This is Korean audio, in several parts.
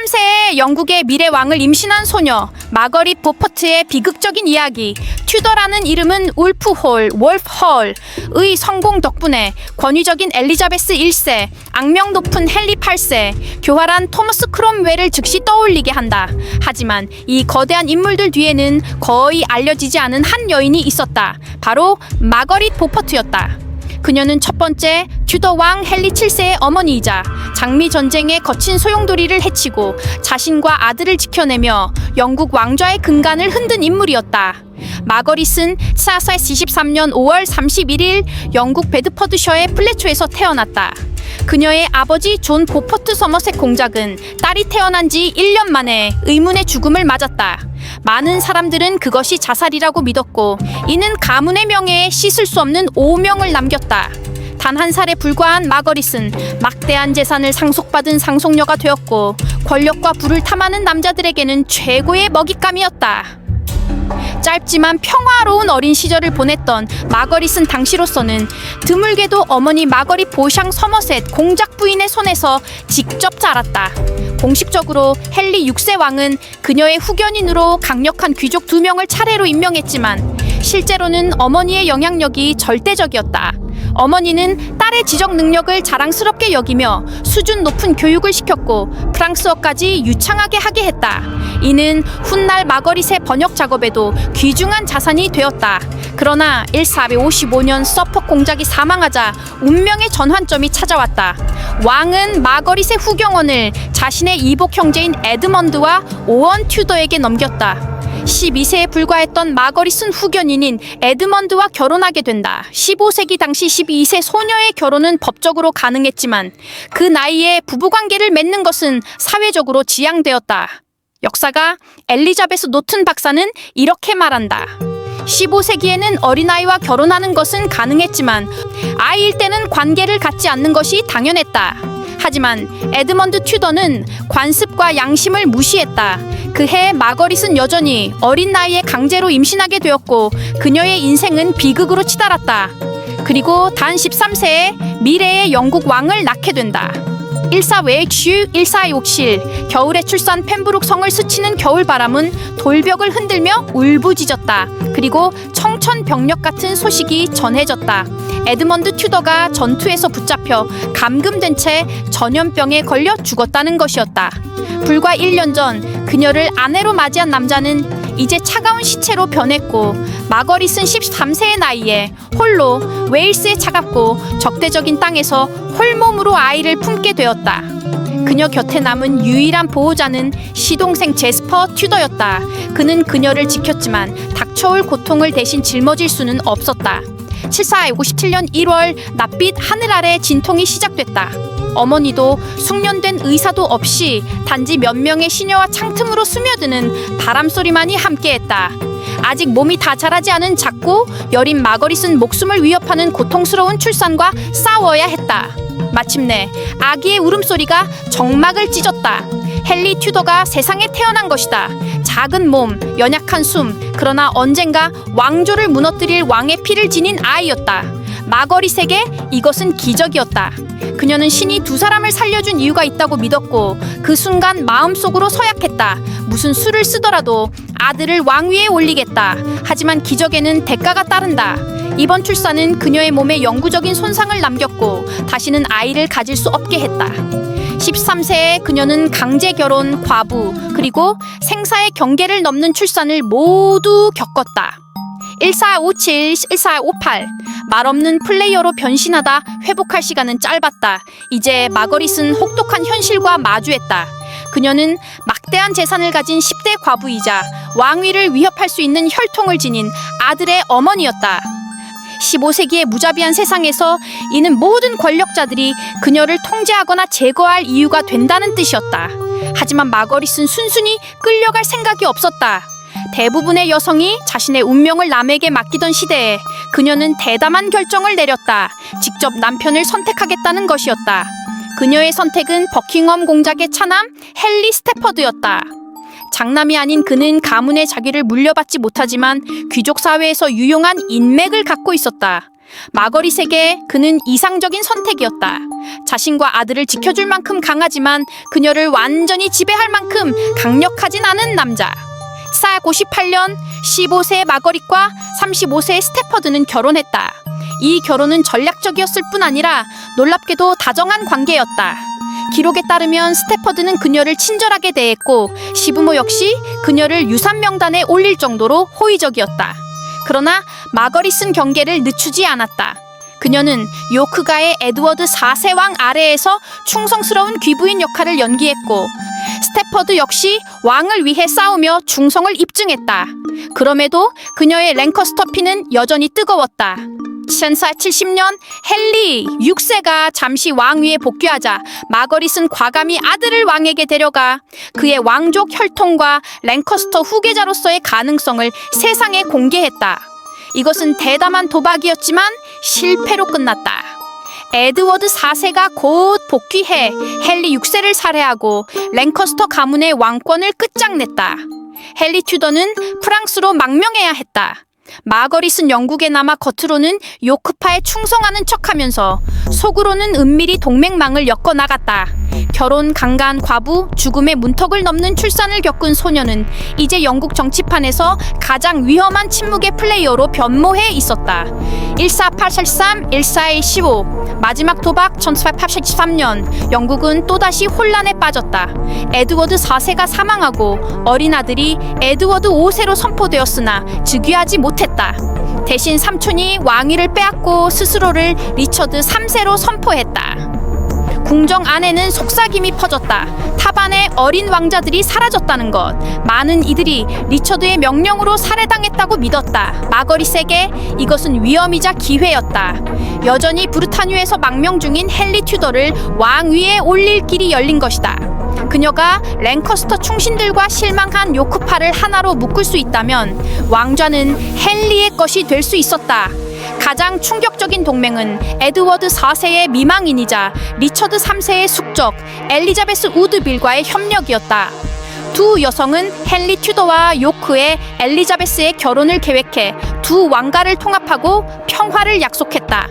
13세에 영국의 미래 왕을 임신한 소녀 마거릿 보퍼트의 비극적인 이야기. 튜더라는 이름은 울프홀, 월프홀의 성공 덕분에 권위적인 엘리자베스 1세, 악명 높은 헨리 8세, 교활한 토머스 크롬웰을 즉시 떠올리게 한다. 하지만 이 거대한 인물들 뒤에는 거의 알려지지 않은 한 여인이 있었다. 바로 마거릿 보퍼트였다. 그녀는 첫 번째 튜더 왕 헨리 7세의 어머니이자 장미 전쟁에 거친 소용돌이를 해치고 자신과 아들을 지켜내며 영국 왕좌의 근간을 흔든 인물이었다. 마거릿은 1443년 5월 31일 영국 베드퍼드셔의 플레초에서 태어났다. 그녀의 아버지 존 보퍼트 서머셋 공작은 딸이 태어난 지 1년 만에 의문의 죽음을 맞았다. 많은 사람들은 그것이 자살이라고 믿었고 이는 가문의 명예에 씻을 수 없는 오명을 남겼다. 단 한 살에 불과한 마거릿은 막대한 재산을 상속받은 상속녀가 되었고 권력과 부를 탐하는 남자들에게는 최고의 먹잇감이었다. 짧지만 평화로운 어린 시절을 보냈던 마거릿은 당시로서는 드물게도 어머니 마거릿 보샹 서머셋 공작 부인의 손에서 직접 자랐다. 공식적으로 헨리 6세 왕은 그녀의 후견인으로 강력한 귀족 2명을 차례로 임명했지만 실제로는 어머니의 영향력이 절대적이었다. 어머니는 딸의 지적 능력을 자랑스럽게 여기며 수준 높은 교육을 시켰고 프랑스어까지 유창하게 하게 했다. 이는 훗날 마거릿의 번역 작업에도 귀중한 자산이 되었다. 그러나 1455년 서퍽 공작이 사망하자 운명의 전환점이 찾아왔다. 왕은 마거릿의 후경원을 자신의 이복 형제인 에드먼드와 오원 튜더에게 넘겼다. 12세에 불과했던 마거릿은 후견인인 에드먼드와 결혼하게 된다. 15세기 당시 12세 소녀의 결혼은 법적으로 가능했지만 그 나이에 부부관계를 맺는 것은 사회적으로 지양되었다. 역사가 엘리자베스 노튼 박사는 이렇게 말한다. 15세기에는 어린아이와 결혼하는 것은 가능했지만 아이일 때는 관계를 갖지 않는 것이 당연했다. 하지만 에드먼드 튜더는 관습과 양심을 무시했다. 그해 마거릿은 여전히 어린 나이에 강제로 임신하게 되었고 그녀의 인생은 비극으로 치달았다. 그리고 단 13세에 미래의 영국 왕을 낳게 된다. 1사 웨익슈 1사 욕실. 겨울에 출산 펜브룩 성을 스치는 겨울바람은 돌벽을 흔들며 울부짖었다. 그리고 청천벽력 같은 소식이 전해졌다. 에드먼드 튜더가 전투에서 붙잡혀 감금된 채 전염병에 걸려 죽었다는 것이었다. 불과 1년 전 그녀를 아내로 맞이한 남자는 이제 차가운 시체로 변했고 마거릿은 13세의 나이에 홀로 웨일스의 차갑고 적대적인 땅에서 홀몸으로 아이를 품게 되었다. 그녀 곁에 남은 유일한 보호자는 시동생 제스퍼 튜더였다. 그는 그녀를 지켰지만 닥쳐올 고통을 대신 짊어질 수는 없었다. 1457년 1월 낯빛 하늘 아래 진통이 시작됐다. 어머니도 숙련된 의사도 없이 단지 몇 명의 시녀와 창틈으로 스며드는 바람소리만이 함께했다. 아직 몸이 다 자라지 않은 작고 여린 마거릿은 목숨을 위협하는 고통스러운 출산과 싸워야 했다. 마침내 아기의 울음소리가 정막을 찢었다. 헨리 튜더가 세상에 태어난 것이다. 작은 몸, 연약한 숨, 그러나 언젠가 왕조를 무너뜨릴 왕의 피를 지닌 아이였다. 마거릿에게 이것은 기적이었다. 그녀는 신이 두 사람을 살려준 이유가 있다고 믿었고 그 순간 마음속으로 서약했다. 무슨 수를 쓰더라도 아들을 왕위에 올리겠다. 하지만 기적에는 대가가 따른다. 이번 출산은 그녀의 몸에 영구적인 손상을 남겼고 다시는 아이를 가질 수 없게 했다. 13세에 그녀는 강제 결혼, 과부, 그리고 생사의 경계를 넘는 출산을 모두 겪었다. 1457, 1458. 말없는 플레이어로 변신하다 회복할 시간은 짧았다. 이제 마거릿은 혹독한 현실과 마주했다. 그녀는 막대한 재산을 가진 10대 과부이자 왕위를 위협할 수 있는 혈통을 지닌 아들의 어머니였다. 15세기의 무자비한 세상에서 이는 모든 권력자들이 그녀를 통제하거나 제거할 이유가 된다는 뜻이었다. 하지만 마거릿은 순순히 끌려갈 생각이 없었다. 대부분의 여성이 자신의 운명을 남에게 맡기던 시대에 그녀는 대담한 결정을 내렸다. 직접 남편을 선택하겠다는 것이었다. 그녀의 선택은 버킹엄 공작의 차남 헨리 스태퍼드였다. 장남이 아닌 그는 가문의 자기를 물려받지 못하지만 귀족 사회에서 유용한 인맥을 갖고 있었다. 마거릿에게 그는 이상적인 선택이었다. 자신과 아들을 지켜줄 만큼 강하지만 그녀를 완전히 지배할 만큼 강력하진 않은 남자. 1498년 15세의 마거릿과 35세의 스태퍼드는 결혼했다. 이 결혼은 전략적이었을 뿐 아니라 놀랍게도 다정한 관계였다. 기록에 따르면 스태퍼드는 그녀를 친절하게 대했고 시부모 역시 그녀를 유산 명단에 올릴 정도로 호의적이었다. 그러나 마거릿은 경계를 늦추지 않았다. 그녀는 요크가의 에드워드 4세 왕 아래에서 충성스러운 귀부인 역할을 연기했고 스태퍼드 역시 왕을 위해 싸우며 충성을 입증했다. 그럼에도 그녀의 랭커스터 피는 여전히 뜨거웠다. 1470년 헨리 6세가 잠시 왕위에 복귀하자 마거릿은 과감히 아들을 왕에게 데려가 그의 왕족 혈통과 랭커스터 후계자로서의 가능성을 세상에 공개했다. 이것은 대담한 도박이었지만 실패로 끝났다. 에드워드 4세가 곧 복귀해 헨리 6세를 살해하고 랭커스터 가문의 왕권을 끝장냈다. 헨리 튜더는 프랑스로 망명해야 했다. 마거릿은 영국에 남아 겉으로는 요크파에 충성하는 척하면서 속으로는 은밀히 동맹망을 엮어나갔다. 결혼, 강간, 과부, 죽음의 문턱을 넘는 출산을 겪은 소녀는 이제 영국 정치판에서 가장 위험한 침묵의 플레이어로 변모해 있었다. 1483, 1415 마지막 도박 1483년 영국은 또다시 혼란에 빠졌다. 에드워드 4세가 사망하고 어린 아들이 에드워드 5세로 선포되었으나 즉위하지 못했다. 대신 삼촌이 왕위를 빼앗고 스스로를 리처드 3세로 선포했다. 궁정 안에는 속삭임이 퍼졌다. 타반의 어린 왕자들이 사라졌다는 것. 많은 이들이 리처드의 명령으로 살해당했다고 믿었다. 마거릿에게 이것은 위험이자 기회였다. 여전히 브르타뉴에서 망명 중인 헨리 튜더를 왕위에 올릴 길이 열린 것이다. 그녀가 랭커스터 충신들과 실망한 요크파를 하나로 묶을 수 있다면 왕좌는 헨리의 것이 될 수 있었다. 가장 충격적인 동맹은 에드워드 4세의 미망인이자 리처드 3세의 숙적 엘리자베스 우드빌과의 협력이었다. 두 여성은 헨리 튜더와 요크의 엘리자베스의 결혼을 계획해 두 왕가를 통합하고 평화를 약속했다.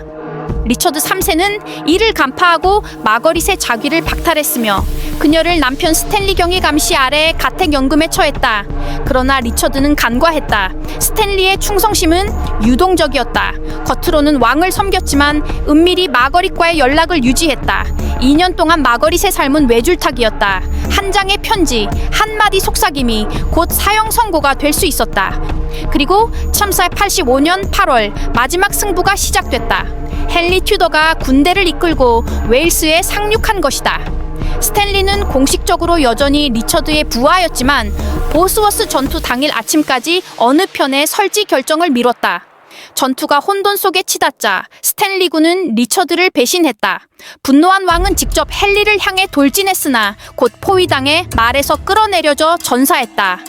리처드 3세는 이를 간파하고 마거릿의 자귀를 박탈했으며 그녀를 남편 스탠리 경위 감시 아래 가택연금에 처했다. 그러나 리처드는 간과했다. 스탠리의 충성심은 유동적이었다. 겉으로는 왕을 섬겼지만 은밀히 마거릿과의 연락을 유지했다. 2년 동안 마거릿의 삶은 외줄타기였다. 한 장의 편지, 한마디 속삭임이 곧 사형 선고가 될 수 있었다. 그리고 1485년 8월 마지막 승부가 시작됐다. 헨리 튜더가 군대를 이끌고 웨일스에 상륙한 것이다. 스탠리는 공식적으로 여전히 리처드의 부하였지만 보스워스 전투 당일 아침까지 어느 편에 설지 결정을 미뤘다. 전투가 혼돈 속에 치닫자 스탠리군은 리처드를 배신했다. 분노한 왕은 직접 헨리를 향해 돌진했으나 곧 포위당해 말에서 끌어내려져 전사했다.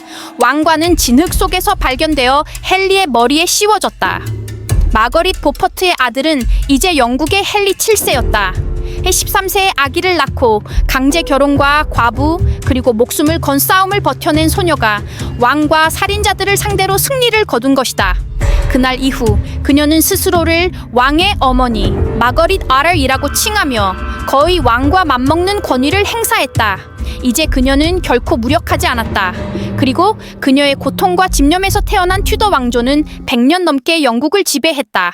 왕관은 진흙 속에서 발견되어 헨리의 머리에 씌워졌다. 마거릿 보퍼트의 아들은 이제 영국의 헨리 7세였다. 13세의 아기를 낳고 강제 결혼과 과부 그리고 목숨을 건 싸움을 버텨낸 소녀가 왕과 살인자들을 상대로 승리를 거둔 것이다. 그날 이후 그녀는 스스로를 왕의 어머니 마거릿 아럴이라고 칭하며 거의 왕과 맞먹는 권위를 행사했다. 이제 그녀는 결코 무력하지 않았다. 그리고 그녀의 고통과 집념에서 태어난 튜더 왕조는 100년 넘게 영국을 지배했다.